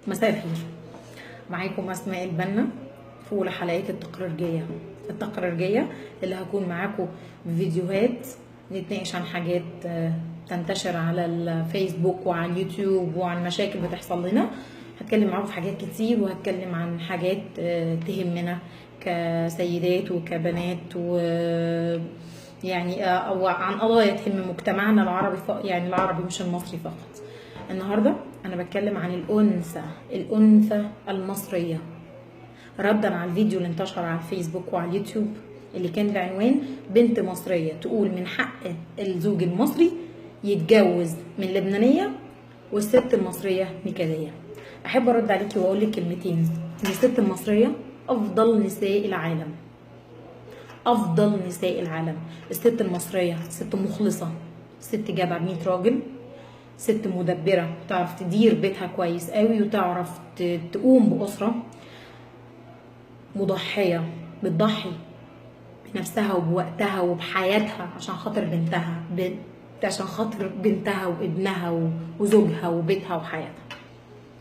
مساء الخير، معاكم اسماء البنا في اولى حلقات التقريرجيه اللي هكون معاكم فيديوهات نتناقش عن حاجات تنتشر على الفيسبوك وعلى اليوتيوب وعن مشاكل بتحصل لنا. هتكلم معاكم في حاجات كتير، وهتكلم عن حاجات تهمنا كسيدات وكبنات، و يعني او عن قضايا تهم مجتمعنا العربي، يعني العربي مش المصري فقط. النهارده انا بتكلم عن الانثى المصريه، ردا على الفيديو اللي انتشر على الفيسبوك وعلى اليوتيوب اللي كان بعنوان بنت مصريه تقول من حق الزوج المصري يتجوز من لبنانيه والست المصريه نكديه. احب ارد عليكي واقول لك كلمتين: ان الست المصريه افضل نساء العالم، افضل نساء العالم. الست المصريه ست مخلصه، ست جابه 100 راجل، ست مدبره تعرف تدير بيتها كويس قوي، وتعرف تقوم باسره، مضحيه، بتضحي بنفسها وبوقتها وبحياتها عشان خاطر بنتها، عشان خاطر بنتها وابنها وزوجها وبيتها وحياتها.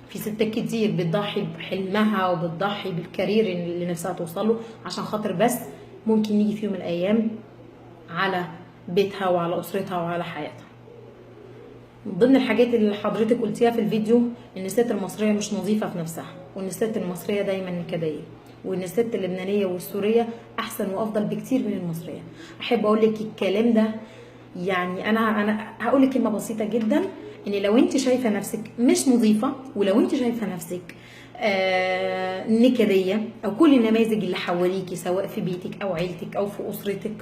في ستات كتير بتضحي بحلمها وبتضحي بالكارير اللي نفسها توصله عشان خاطر بس ممكن يجي في يوم من الايام على بيتها وعلى اسرتها وعلى حياتها. من ضمن الحاجات اللي حضرتك قلتيها في الفيديو ان الست المصريه مش نظيفه في نفسها، وان الست المصريه دايما نكديه، وان الست اللبنانيه والسوريه احسن وافضل بكتير من المصريه. احب اقول لك الكلام ده، يعني انا هقول لك كلمه بسيطه جدا: ان لو انت شايفه نفسك مش نظيفه، ولو انت شايفه نفسك نكديه، او كل النماذج اللي حواليكي سواء في بيتك او عيلتك او في اسرتك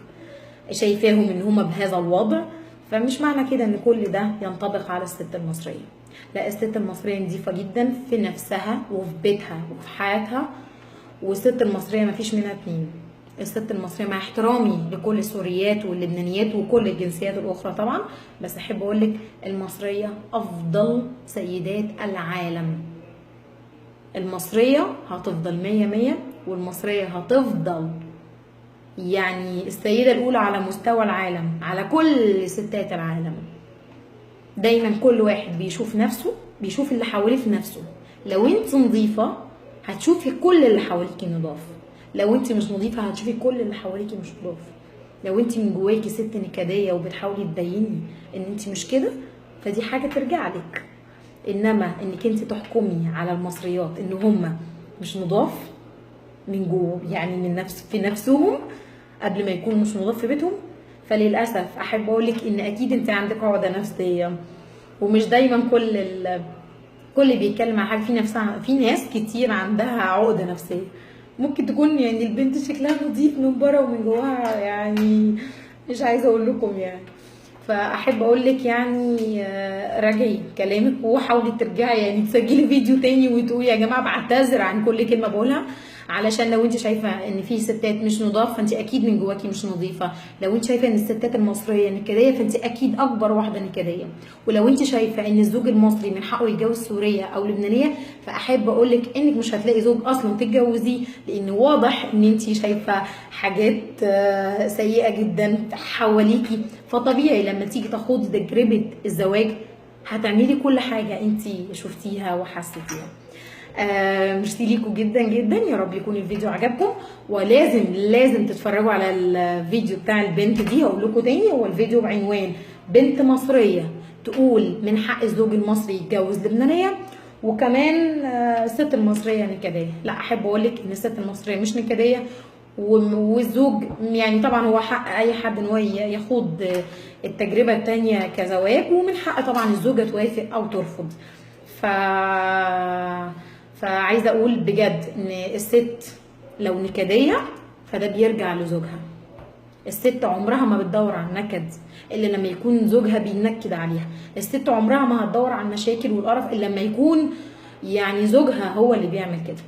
شايفاهم ان هم بهذا الوضع، فمش معنى كده ان كل ده ينطبق على الست المصريه. لا، الست المصريه نظيفه جدا في نفسها وفي بيتها وفي حياتها، والست المصريه ما فيش منها اتنين. الست المصريه مع احترامي لكل السوريات واللبنانيات وكل الجنسيات الاخرى طبعا، بس احب اقول لك المصريه افضل سيدات العالم. المصريه هتفضل 100 والمصريه هتفضل يعني السيدة الأولى على مستوى العالم، على كل ستات العالم. دايما كل واحد بيشوف نفسه، بيشوف اللي حواليه في نفسه. لو انت نظيفة هتشوفي كل اللي حواليكي نضاف، لو انت مش نظيفة هتشوفي كل اللي حواليكي مش نضاف. لو انت من جواكي ست نكدية وبتحاولي تبيني ان انت مش كده، فدي حاجة ترجع لك. انما انك انت تحكمي على المصريات ان هم مش نضاف من جوه، يعني من في نفسهم قبل ما يكونوا مش نضاف في بيتهم، فللاسف احب اقول لك ان اكيد انت عندك عقده نفسيه. ومش دايما كل بيتكلم عن حاجه في نفسها، في ناس كتير عندها عقده نفسيه. ممكن تكون يعني البنت شكلها نظيف من بره ومن جواها يعني مش عايزه اقول لكم يعني. فاحب اقول لك يعني راجعي كلامك وحاولي ترجعي، يعني تسجلي فيديو تاني وتقولي يا جماعه بعتذر عن كل كلمه بقولها، علشان لو انت شايفه ان في ستات مش نضاف فانت اكيد من جواكي مش نظيفه. لو انت شايفه ان الستات المصريه نكديه فانت اكيد اكبر واحده نكديه. ولو انت شايفه ان الزوج المصري من حقه يتجوز سوريه او لبنانيه، فاحب اقول لك انك مش هتلاقي زوج اصلا تتجوزيه، لان واضح ان انت شايفه حاجات سيئه جدا حواليكي. فطبيعي لما تيجي تخوضي تجربه الزواج هتعملي كل حاجه انت شفتيها وحسيتيها. ميرسي ليكم جدا جدا، يا رب يكون الفيديو عجبكم. ولازم تتفرجوا على الفيديو بتاع البنت دي. هقول لكم تاني، هو الفيديو بعنوان بنت مصريه تقول من حق الزوج المصري يتجوز لبنانيه، وكمان الست المصريه نكديه. لا، احب اقول لك ان الست المصريه مش نكديه، والزوج يعني طبعا هو حق اي حد ان هو يخوض التجربه التانيه كزواج، ومن حق طبعا الزوجه توافق او ترفض. فعايزه اقول بجد ان الست لو نكديه فده بيرجع لزوجها. الست عمرها ما بتدور على النكد الا لما يكون زوجها بينكد عليها. الست عمرها ما هتدور على المشاكل والقرف الا لما يكون يعني زوجها هو اللي بيعمل كده.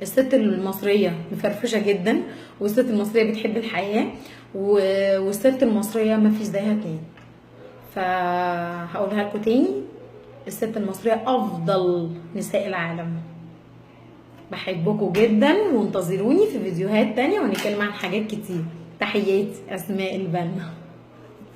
الست المصريه مفرفشه جدا، والست المصريه بتحب الحياه، والست المصريه ما فيش زيها اتنين. فهقولها لكم تاني: الست المصرية أفضل نساء العالم. بحبكم جدا، وانتظروني في فيديوهات تانية ونتكلم عن حاجات كتير. تحياتي، أسماء البنا.